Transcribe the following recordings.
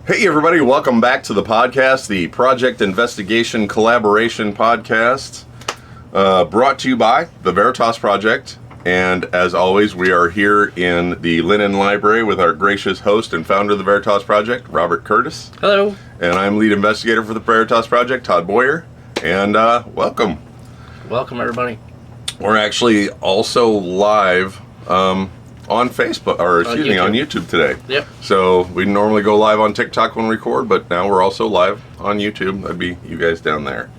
Hey everybody, welcome back to the podcast, the Project Investigation Collaboration Podcast, brought to you by the Veritas Project. And as always, we are here in the Linen Library with our gracious host and founder of the Veritas Project, Robert Curtis. Hello. And I'm lead investigator for the Veritas Project, Todd Boyer. And welcome. Welcome everybody. We're actually also live on Facebook, or excuse me, on YouTube today. Yep. So we normally go live on TikTok when we record, but now we're also live on YouTube. That'd be you guys down there.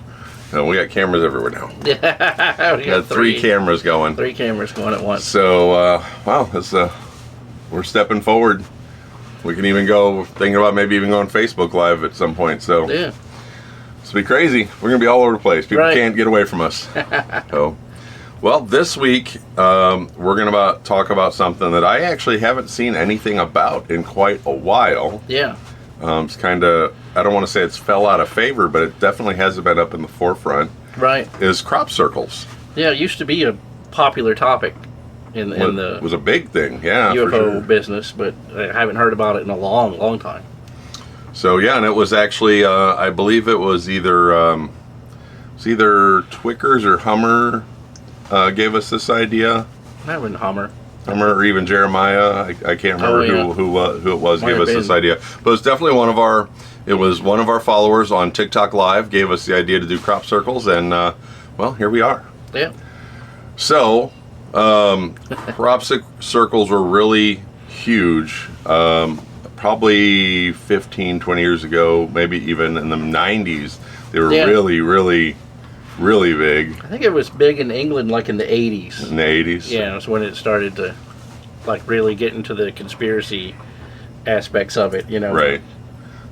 We got cameras everywhere now. Yeah, we got three cameras going. 3 cameras going at once. So, wow, this, we're stepping forward. We can even go, thinking about maybe even going Facebook Live at some point. So, yeah. It's be crazy. We're going to be all over the place. People right. can't get away from us. So, well, this week, we're going to talk about something that I actually haven't seen anything about in quite a while. Yeah. It's kind of, I don't want to say it's fell out of favor, but it definitely hasn't been up in the forefront. Right. Is crop circles. Yeah, it used to be a popular topic in the it was a big thing, yeah, UFO for sure. business, but I haven't heard about it in a long, long time. So yeah, and it was actually, I believe it was either Twickers or Hummer gave us this idea. That would Hummer or even Jeremiah. I can't remember who it was gave us this idea, but it's definitely one of our followers on TikTok Live gave us the idea to do crop circles, and well, here we are. Yeah. So crop circles were really huge, probably 15-20 years ago, maybe even in the 90s. They were really big. I think it was big in England like in the 80s. In the 80s? Yeah, it's when it started to like really get into the conspiracy aspects of it, Right.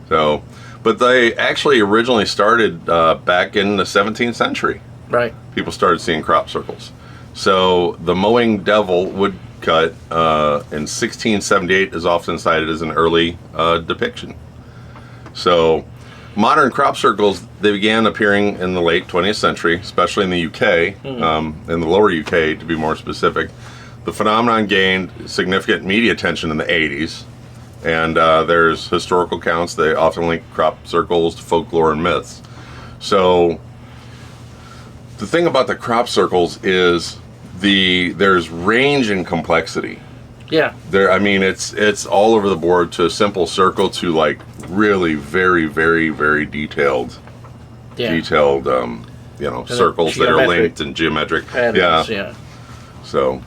So, but they actually originally started back in the 17th century. Right. People started seeing crop circles. So the mowing devil woodcut in 1678 is often cited as an early depiction. So modern crop circles, they began appearing in the late 20th century, especially in the UK, in the lower UK to be more specific. The phenomenon gained significant media attention in the 80s, and there's historical accounts. They often link crop circles to folklore and myths. So the thing about the crop circles is there's range and complexity. Yeah. It's all over the board, to a simple circle to like really very, very, very detailed, circles that are linked and geometric patterns, yeah. So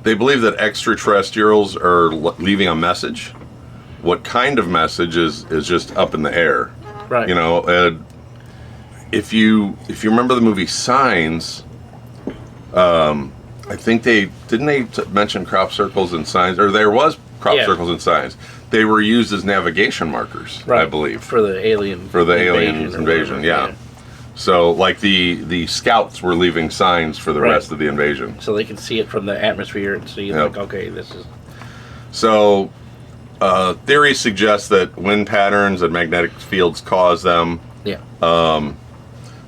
they believe that extraterrestrials are leaving a message. What kind of message is just up in the air? Right. If you remember the movie Signs, I think they mention crop circles and signs, or there was crop circles and signs. They were used as navigation markers, right, I believe, for the alien invasion. Yeah. So like the scouts were leaving signs for the rest of the invasion, so they could see it from the atmosphere and see like, okay, this is. So theories suggest that wind patterns and magnetic fields cause them. Yeah.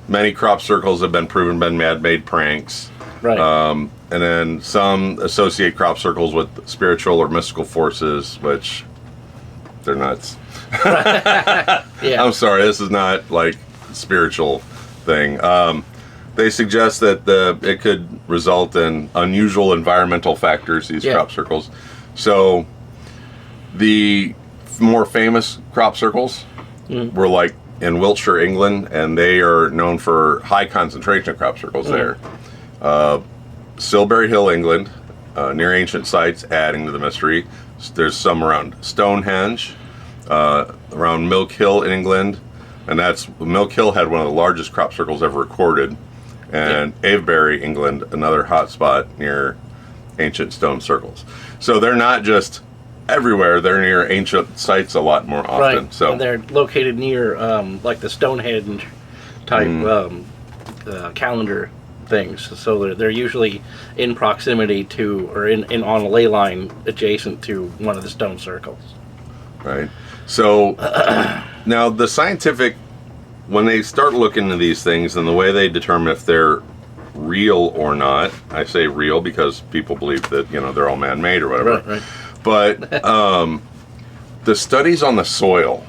Many crop circles have been proven man-made pranks. Right. And then some associate crop circles with spiritual or mystical forces, which they're nuts. Yeah. I'm sorry, this is not like spiritual thing. They suggest that it could result in unusual environmental factors, these crop circles. So the more famous crop circles were like in Wiltshire, England, and they are known for high concentration of crop circles there. Silbury Hill, England, near ancient sites, adding to the mystery. There's some around Stonehenge, around Milk Hill in England, and Milk Hill had one of the largest crop circles ever recorded, and Avebury, England, another hot spot near ancient stone circles. So they're not just everywhere; they're near ancient sites a lot more often. Right. So and they're located near like the Stonehenge type calendar things, so they're usually in proximity to, or in on a ley line adjacent to one of the stone circles. Right. So now the scientific, when they start looking into these things and the way they determine if they're real or not, I say real because people believe that they're all man-made or whatever. Right. But the studies on the soil.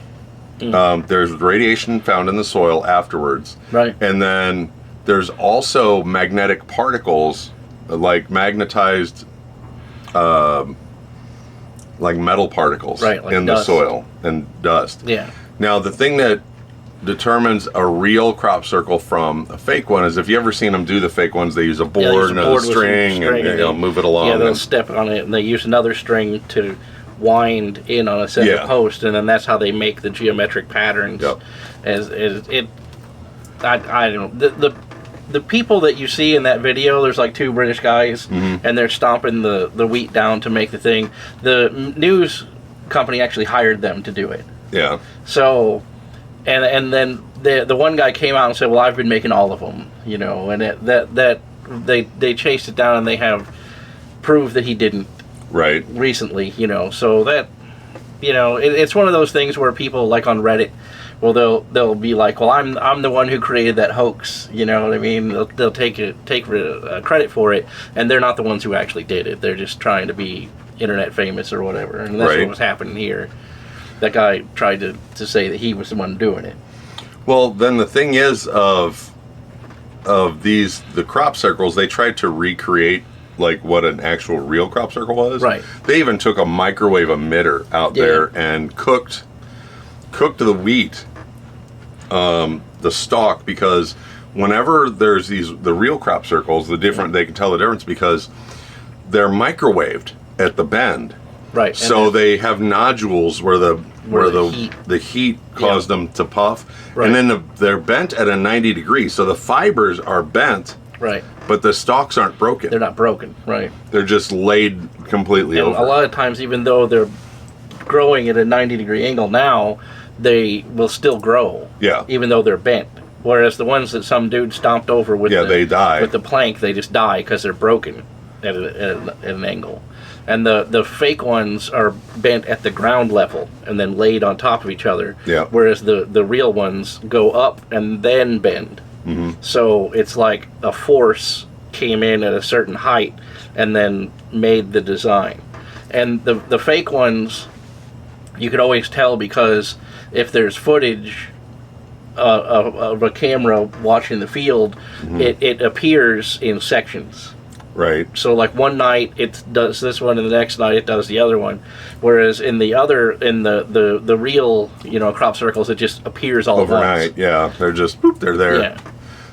There's radiation found in the soil afterwards. Right. And then there's also magnetic particles, like magnetized, like metal particles like in dust. the soil and dust. Yeah. Now, the thing that determines a real crop circle from a fake one is if you ever seen them do the fake ones, they use a board and a string and they'll move it along. Yeah, they'll step on it and they use another string to wind in on a center post, and then that's how they make the geometric patterns. Yep. I don't know. The people that you see in that video, there's like two British guys, and they're stomping the wheat down to make the thing. The news company actually hired them to do it. Yeah. So, and then the one guy came out and said, "Well, I've been making all of them," you know, and they chased it down and they have proof that he didn't. Right. Recently, you know, so that, you know, it's one of those things where people, like on Reddit, well, they'll be like, well, I'm the one who created that hoax, you know what I mean? They'll take credit for it, and they're not the ones who actually did it. They're just trying to be internet famous or whatever, and that's what was happening here. That guy tried to say that he was the one doing it. Well, then the thing is of the crop circles, they tried to recreate like what an actual real crop circle was. Right. They even took a microwave emitter out there and cooked the wheat, the stalk, because whenever there's the real crop circles, they can tell the difference because they're microwaved at the bend. Right. So they have nodules where the heat caused them to puff. Right. And then they're bent at a 90 degrees. So the fibers are bent. Right. But the stalks aren't broken. They're not broken, right. They're just laid completely over. A lot of times, even though they're growing at a 90-degree angle now, they will still grow. Yeah. Even though they're bent. Whereas the ones that some dude stomped over with they die. With the plank, they just die because they're broken at an angle. And the fake ones are bent at the ground level and then laid on top of each other. Yeah. Whereas the real ones go up and then bend. Mm-hmm. So it's like a force came in at a certain height and then made the design. And the fake ones, you could always tell because if there's footage of a camera watching the field, it appears in sections. Right. So like one night it does this one and the next night it does the other one. Whereas in the real, you know, crop circles, it just appears all overnight. at once. Yeah. They're just they're there. Yeah.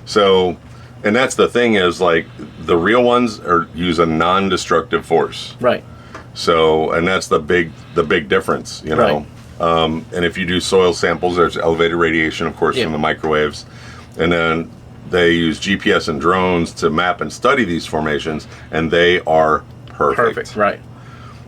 So, and that's the thing is like the real ones use a non-destructive force. Right. So, and that's the big difference, you know. Right. And if you do soil samples, there's elevated radiation, of course, from the microwaves, and then they use GPS and drones to map and study these formations, and they are perfect. Perfect. Right.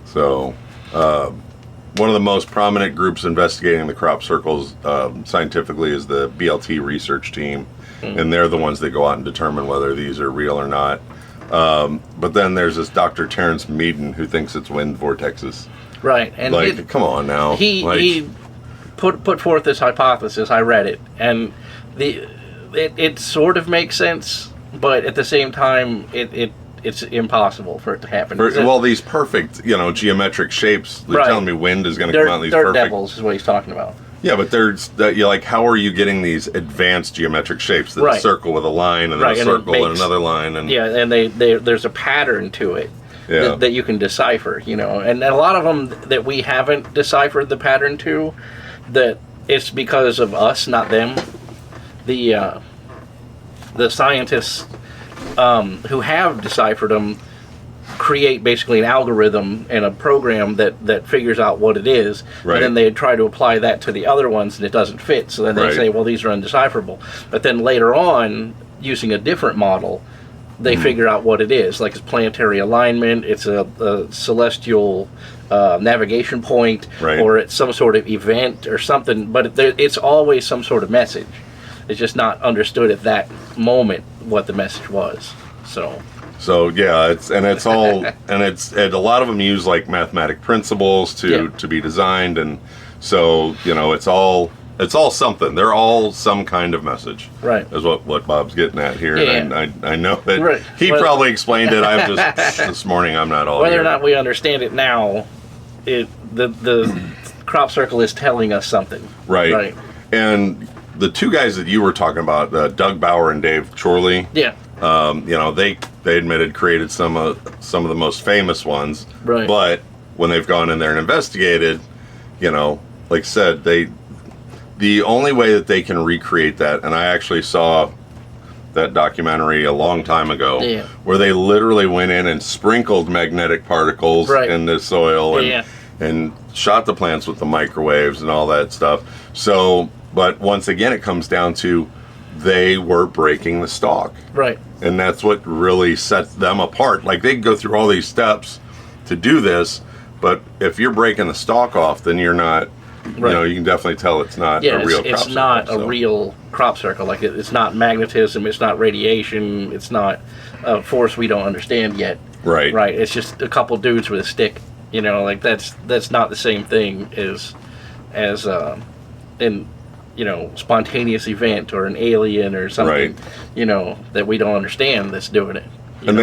So, one of the most prominent groups investigating the crop circles scientifically is the BLT research team. And they're the ones that go out and determine whether these are real or not. But then there's this Dr. Terrence Meaden who thinks it's wind vortexes. Right. And like, come on now. He put forth this hypothesis. I read it. And it sort of makes sense, but at the same time, it's impossable for it to happen. Well, these perfect, you know, geometric shapes. They're telling me wind is going to come out in these dirt perfect... devils is what he's talking about. Yeah, but you're like, how are you getting these advanced geometric shapes? That a circle with a line and then a circle and another line, and and there's a pattern to it that you can decipher, you know. And a lot of them that we haven't deciphered the pattern to, that it's because of us, not them. The scientists who have deciphered them create basically an algorithm and a program that figures out what it is, and then they try to apply that to the other ones and it doesn't fit, so then they say, well, these are undecipherable. But then later on, using a different model, they figure out what it is, like it's planetary alignment, it's a celestial navigation point, or it's some sort of event or something, but it's always some sort of message. It's just not understood at that moment what the message was. So yeah, it's all and a lot of them use like mathematic principles to be designed, and so you know it's all something. They're all some kind of message. Right. Is what Bob's getting at here. And I know that he probably explained it. I'm just this morning I'm not all whether here. Or not we understand it now, the crop circle is telling us something. Right. And the two guys that you were talking about, Doug Bauer and Dave Chorley. Yeah. They admitted created some of the most famous ones. Right. But when they've gone in there and investigated, like I said, the only way that they can recreate that, and I actually saw that documentary a long time ago, where they literally went in and sprinkled magnetic particles in the soil and shot the plants with the microwaves and all that stuff. So, but once again, it comes down to they were breaking the stalk. Right. And that's what really sets them apart. Like, they go through all these steps to do this, but if you're breaking the stalk off, then you're not, you can definitely tell it's not a real crop circle. It's not a real crop circle. Like, it's not magnetism, it's not radiation, it's not a force we don't understand yet. Right. Right. It's just a couple dudes with a stick. Like, that's not the same thing as spontaneous event or an alien or something, that we don't understand that's doing it. And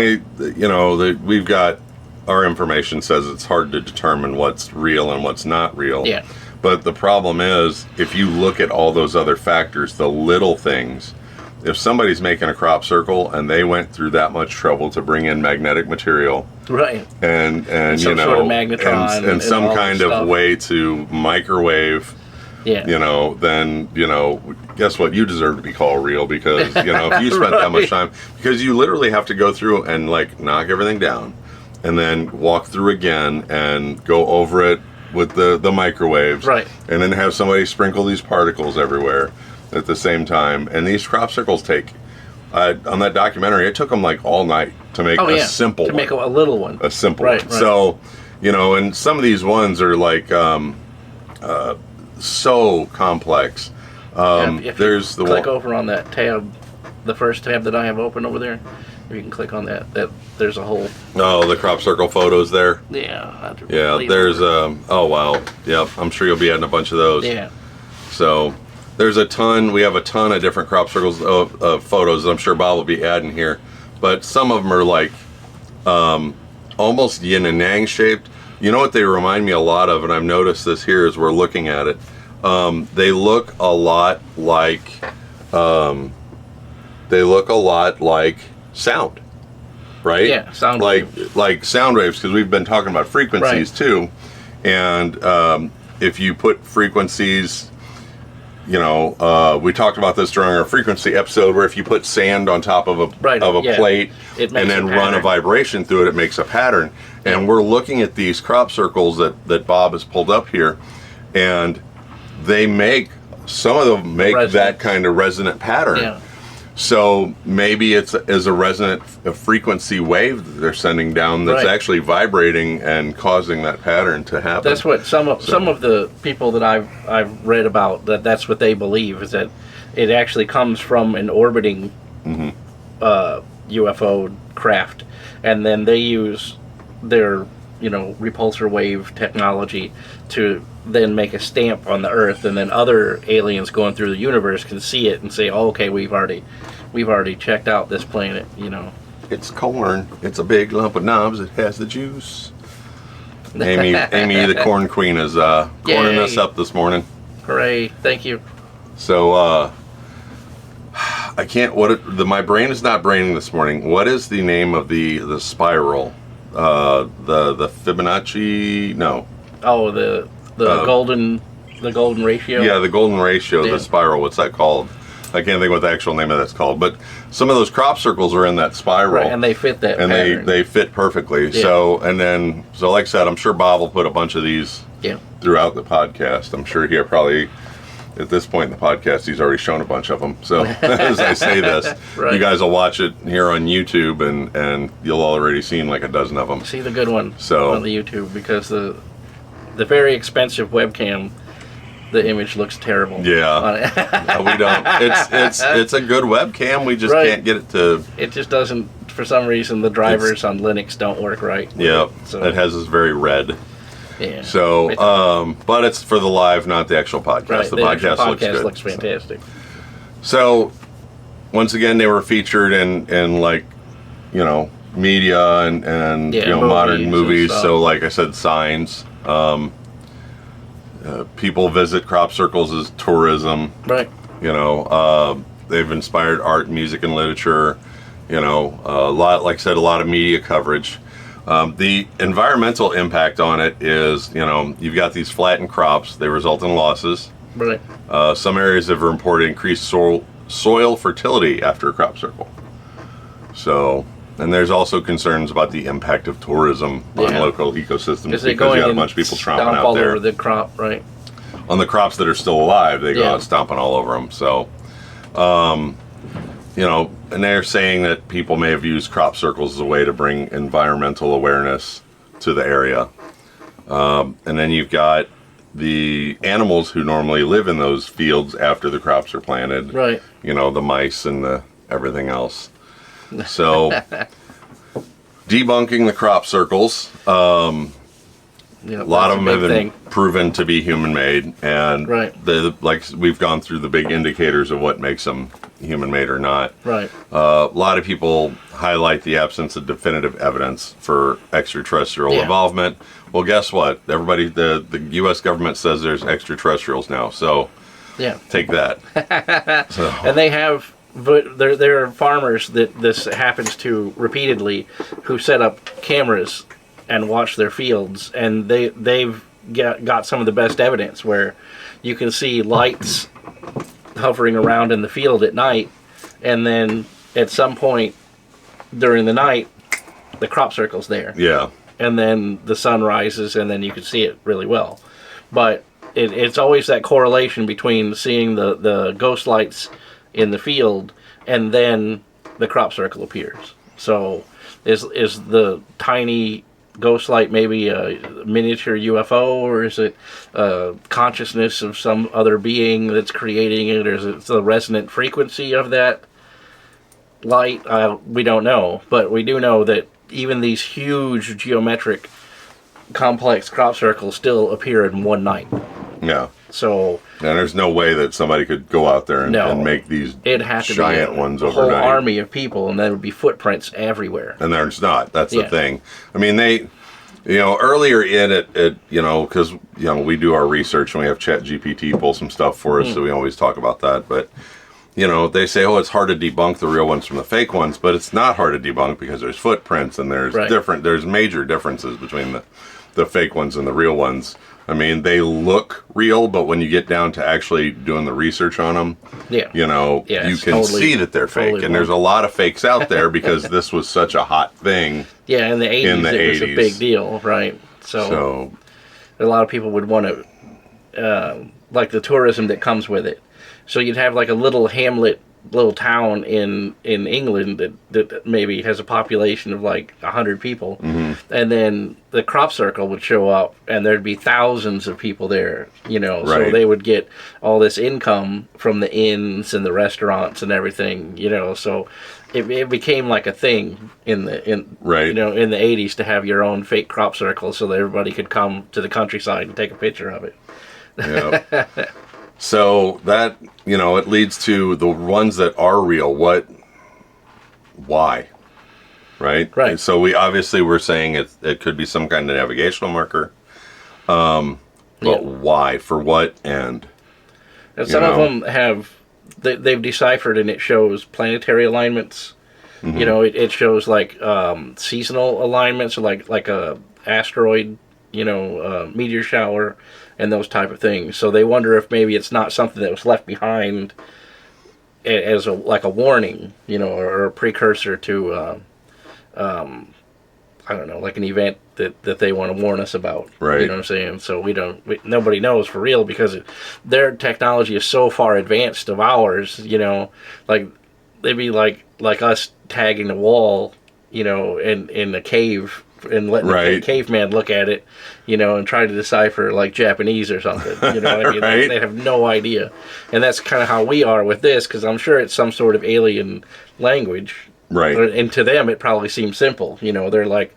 we've got, our information says it's hard to determine what's real and what's not real. Yeah. But the problem is, if you look at all those other factors, the little things, if somebody's making a crop circle and they went through that much trouble to bring in magnetic material, right, and some sort of magnetron and some kind of way to microwave, then guess what? You deserve to be called real, because if you spent that much time, because you literally have to go through and knock everything down, and then walk through again and go over it with the microwaves, right, and then have somebody sprinkle these particles everywhere at the same time. And these crop circles take, on that documentary, it took them all night to make a simple one. To make a little one. A simple one. Right. So, and some of these ones are so complex. If there's you click over on that tab, the first tab that I have open over there, if you can click on that there's a whole... Oh, the crop circle photos there? Yeah. There's oh wow. Yep, I'm sure you'll be adding a bunch of those. Yeah. So there's we have a ton of different crop circles of photos that I'm sure Bob will be adding here. But some of them are almost yin and yang shaped. You know what they remind me a lot of, and I've noticed this here as we're looking at it. They look a lot like sound, right? Yeah, sound waves. Like sound waves, because we've been talking about frequencies too. And if you put frequencies, we talked about this during our frequency episode, where if you put sand on top of a plate and then run a vibration through it, it makes a pattern. And we're looking at these crop circles that Bob has pulled up here, and some of them make that kind of resonant pattern. Yeah. So maybe it's a frequency wave that they're sending down that's actually vibrating and causing that pattern to happen. That's what some of the people that I've read about, that's what they believe, is that it actually comes from an orbiting UFO craft, and then they use their repulsor wave technology to then make a stamp on the Earth, and then other aliens going through the universe can see it and say, "Oh, okay, we've already checked out this planet." It's corn. It's a big lump of knobs. It has the juice. Amy, the corn queen, is corning us up this morning. Hooray! Thank you. So I can't. My brain is not braining this morning. What is the name of the spiral? The Fibonacci? No. Oh, the golden ratio. Yeah, the golden ratio. The spiral. What's that called? I can't think what the actual name of that's called. But some of those crop circles are in that spiral, right, and they fit that. And pattern. they fit perfectly. Yeah. So like I said, I'm sure Bob will put a bunch of these throughout the podcast. I'm sure he'll probably. At this point in the podcast, he's already shown a bunch of them. So as I say this, you guys will watch it here on YouTube, and you'll already seen like a dozen of them. See the good one on the YouTube, because the very expensive webcam, the image looks terrible. Yeah, no, we don't. It's a good webcam. We just can't get it to. It just doesn't. For some reason, the drivers on Linux don't work right. Yeah, so it has this very red. Yeah. So, but it's for the live, not the actual podcast. Right, the podcast looks good. Looks fantastic. So, once again, they were featured in media and modern movies. So, like I said, Signs. People visit crop circles as tourism. Right. They've inspired art, music, and literature. A lot, like I said, a lot of media coverage. The environmental impact on it is, you've got these flattened crops. They result in losses. Right. Some areas have reported increased soil fertility after a crop circle. So, and there's also concerns about the impact of tourism on local ecosystems because you got a bunch of people tromping out all there. Over the crop, right? On the crops that are still alive, they go out stomping all over them. So, and they're saying that people may have used crop circles as a way to bring environmental awareness to the area. And then you've got the animals who normally live in those fields after the crops are planted. Right. The mice and the everything else. So, debunking the crop circles. A lot of them have been proven to be human-made, and like we've gone through the big indicators of what makes them human-made or not. Right. A lot of people highlight the absence of definitive evidence for extraterrestrial involvement. Well, guess what? Everybody, the U.S. government says there's extraterrestrials now, so take that. And they have. But there are farmers that this happens to repeatedly who set up cameras and watch their fields, and they've got some of the best evidence where you can see lights hovering around in the field at night, and then at some point during the night the crop circle's there. Yeah. And then the sun rises, and then you can see it really well. But it's always that correlation between seeing the ghost lights in the field, and then the crop circle appears. So is the tiny ghost light maybe a miniature UFO, or is it consciousness of some other being that's creating it, or is it the resonant frequency of that light? We don't know, but we do know that even these huge geometric complex crop circles still appear in one night. Yeah. So, and there's no way that somebody could go out there and make these giant ones overnight. A whole army of people, and there would be footprints everywhere. And there's not. That's the thing. I mean, they, earlier in it, because, we do our research and we have ChatGPT pull some stuff for us, so we always talk about that. But, they say, it's hard to debunk the real ones from the fake ones, but it's not hard to debunk because there's footprints and there's major differences between the fake ones and the real ones. I mean, they look real, but when you get down to actually doing the research on them, you can see that they're fake. And there's a lot of fakes out there because this was such a hot thing. Yeah, in the 80s, it was a big deal, right? So a lot of people would want to, like the tourism that comes with it. So you'd have like a little hamlet, little town in England that maybe has a population of like 100 people, and then the crop circle would show up and there'd be thousands of people there, so they would get all this income from the inns and the restaurants and everything, so it became like a thing in the 80s to have your own fake crop circle so that everybody could come to the countryside and take a picture of it. Yeah. So that, it leads to the ones that are real. Why? Right? Right. So we're saying it could be some kind of navigational marker. But why? For what end? And some of them they've deciphered, and it shows planetary alignments. It shows like seasonal alignments, or like a asteroid, meteor shower, and those type of things. So they wonder if maybe it's not something that was left behind as a warning, or a precursor to, I don't know, like an event that they want to warn us about. Right. You know what I'm saying? So nobody knows for real because their technology is so far advanced of ours, like they'd be like us tagging the wall, in a cave, and letting the caveman look at it, and try to decipher like Japanese or something. They have no idea. And that's kind of how we are with this, because I'm sure it's some sort of alien language. Right. And to them, it probably seems simple. They're like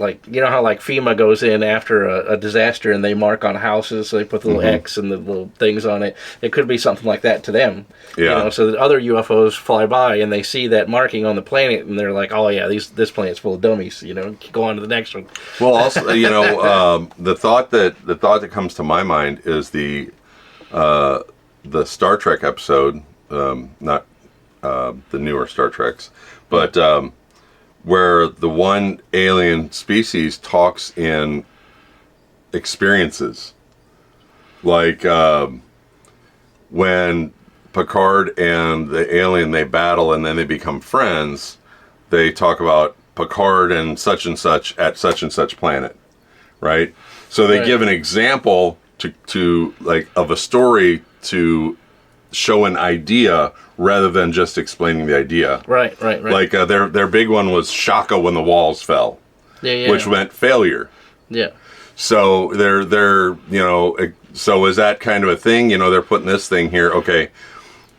like, you know how like FEMA goes in after a disaster and they mark on houses, so they put the little X and the little things on it. It could be something like that to them. Yeah. You know, so that other UFOs fly by and they see that marking on the planet and they're like, oh yeah, this planet's full of dummies. You know, go on to the next one. Well, also, you know, the thought that comes to my mind is the Star Trek episode, not the newer Star Treks, but where the one alien species talks in experiences, like when Picard and the alien, they battle and then they become friends. They talk about Picard and such at such and such planet, right? So they give an example to like of a story to show an idea rather than just explaining the idea. Right. Like their big one was Shaka when the walls fell, which meant failure. Yeah. So they're you know, so is that kind of a thing? You know, they're putting this thing here. Okay,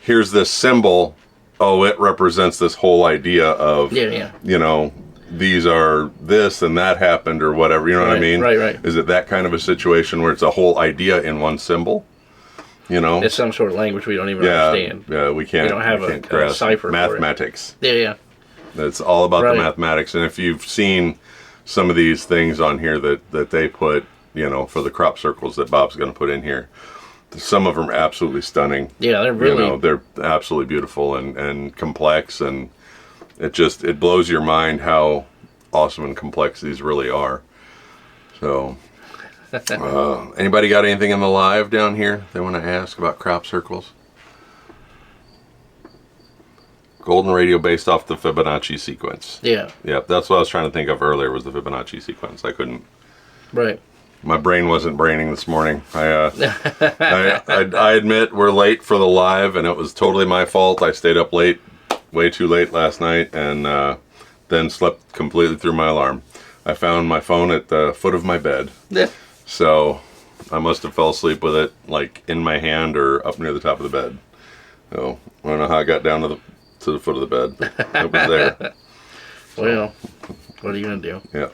here's this symbol. Oh, it represents this whole idea of you know, these are this and that happened or whatever. You know what I mean? Right. Is it that kind of a situation where it's a whole idea in one symbol? You know, it's some sort of language we don't even understand. Yeah, we can't. We don't have a cipher mathematics. For it. Yeah. It's all about the mathematics. And if you've seen some of these things on here that they put, you know, for the crop circles that Bob's going to put in here, some of them are absolutely stunning. Yeah, they're really. You know, they're absolutely beautiful and complex, and it blows your mind how awesome and complex these really are. So. Anybody got anything in the live down here they want to ask about crop circles? Golden radio based off the Fibonacci sequence. Yeah, that's what I was trying to think of earlier, was the Fibonacci sequence. I couldn't. Right. My brain wasn't braining this morning. I admit we're late for the live, and it was totally my fault. I stayed up late, way too late last night, and then slept completely through my alarm. I found my phone at the foot of my bed. Yeah. So I must have fell asleep with it like in my hand or up near the top of the bed. So I don't know how I got down to the foot of the bed. It was there. Well, what are you gonna do? Yeah.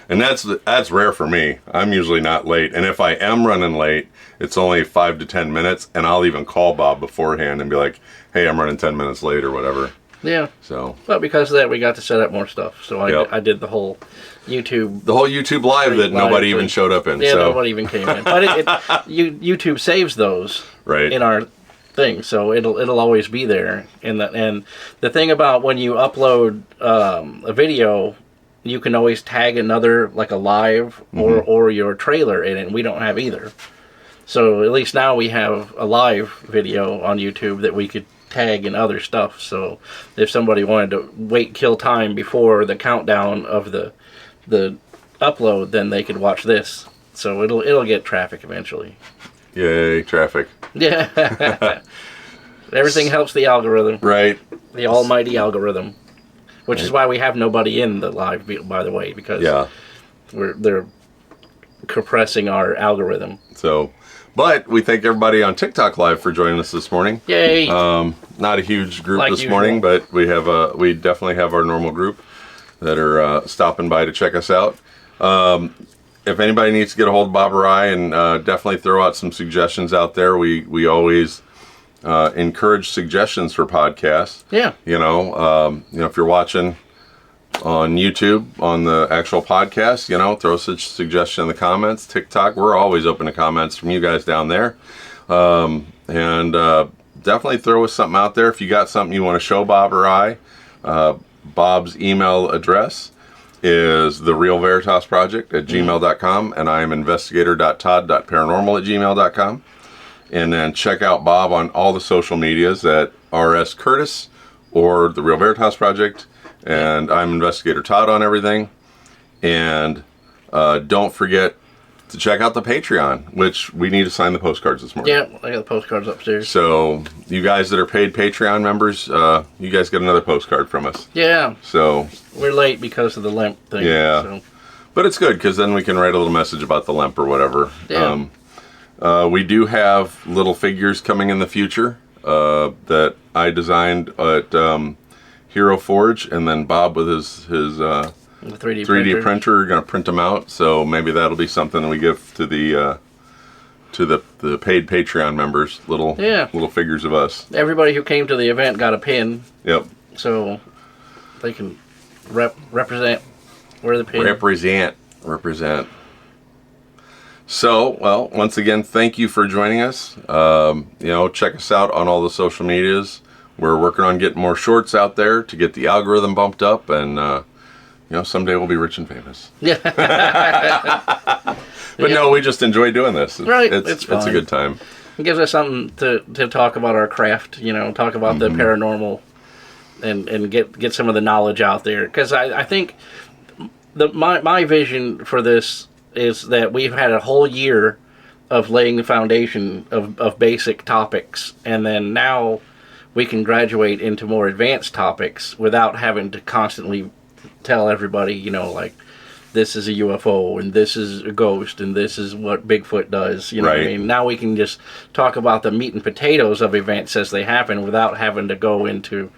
And that's rare for me. I'm usually not late. And if I am running late, it's only 5 to 10 minutes, and I'll even call Bob beforehand and be like, hey, I'm running 10 minutes late or whatever. Yeah. So. But because of that, we got to set up more stuff. So I did the whole YouTube. The whole YouTube live that nobody even showed up in. Yeah, so. Nobody even came in. But YouTube saves those in our thing, so it'll always be there. And the thing about when you upload a video, you can always tag another, like a live or your trailer in it. And we don't have either. So at least now we have a live video on YouTube that we could tag and other stuff. So if somebody wanted to kill time before the countdown of the upload, then they could watch this. So it'll get traffic eventually. Yay, traffic. Yeah. Everything helps the algorithm. Right. The almighty algorithm. Which is why we have nobody in the live, by the way, because they're compressing our algorithm. So, but we thank everybody on TikTok Live for joining us this morning. Yay! Not a huge group this morning, but we definitely have our normal group that are stopping by to check us out. If anybody needs to get a hold of Bob or I, and definitely throw out some suggestions out there, we always encourage suggestions for podcasts. Yeah. You know, if you're watching on YouTube on the actual podcast, throw such suggestion in the comments. TikTok, we're always open to comments from you guys down there. And definitely throw us something out there if you got something you want to show Bob or I. Bob's email address is therealveritasproject@gmail.com, and I am investigator.todd.paranormal@gmail.com. And then check out Bob on all the social medias at RS Curtis or The Real Veritas Project. And I'm Investigator Todd on everything. And don't forget to check out the Patreon, which we need to sign the postcards this morning. Yeah, I got the postcards upstairs. So you guys that are paid Patreon members, you guys get another postcard from us. Yeah. So we're late because of the limp thing. Yeah. So. But it's good because then we can write a little message about the limp or whatever. Yeah. We do have little figures coming in the future that I designed at Hero Forge, and then Bob with his The 3D 3D printer. We're going to print them out. So maybe that'll be something we give to the paid Patreon members. Little figures of us. Everybody who came to the event got a pin. Yep. So they can represent where the pin. Represent. So, well, once again, thank you for joining us. Check us out on all the social medias. We're working on getting more shorts out there to get the algorithm bumped up, and someday we'll be rich and famous. Yeah. But no, we just enjoy doing this. Right. It's a good time. It gives us something to talk about our craft, talk about the paranormal and get some of the knowledge out there. Because I think my vision for this is that we've had a whole year of laying the foundation of basic topics, and then now we can graduate into more advanced topics without having to constantly tell everybody, like, this is a UFO, and this is a ghost, and this is what Bigfoot does. You know what I mean? Now we can just talk about the meat and potatoes of events as they happen without having to go into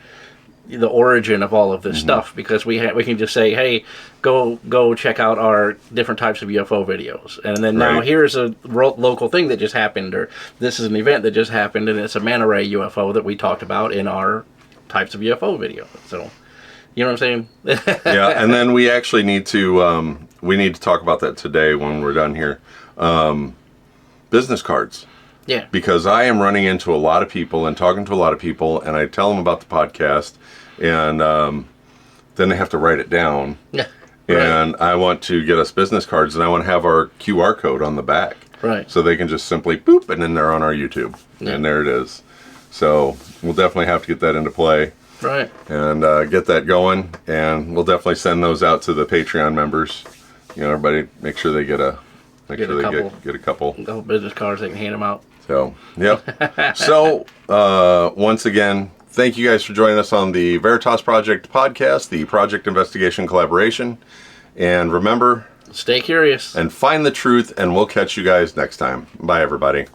the origin of all of this stuff, because we can just say, hey, go check out our different types of UFO videos, and then now here's a local thing that just happened, or this is an event that just happened, and it's a manta ray UFO that we talked about in our types of UFO video. So, you know what I'm saying? Yeah, and then we actually need to talk about that today when we're done here. Business cards. Yeah. Because I am running into a lot of people and talking to a lot of people, and I tell them about the podcast, and then they have to write it down. Yeah. And I want to get us business cards, and I want to have our QR code on the back. Right. So they can just simply boop, and then they're on our YouTube. Yeah. And there it is. So we'll definitely have to get that into play. Right. And get that going, and we'll definitely send those out to the Patreon members. Everybody make sure they get a couple business cards. They can hand them out. So, yep. So, once again, thank you guys for joining us on the Veritas Project podcast, the Project Investigation Collaboration. And remember, stay curious and find the truth, and we'll catch you guys next time. Bye, everybody.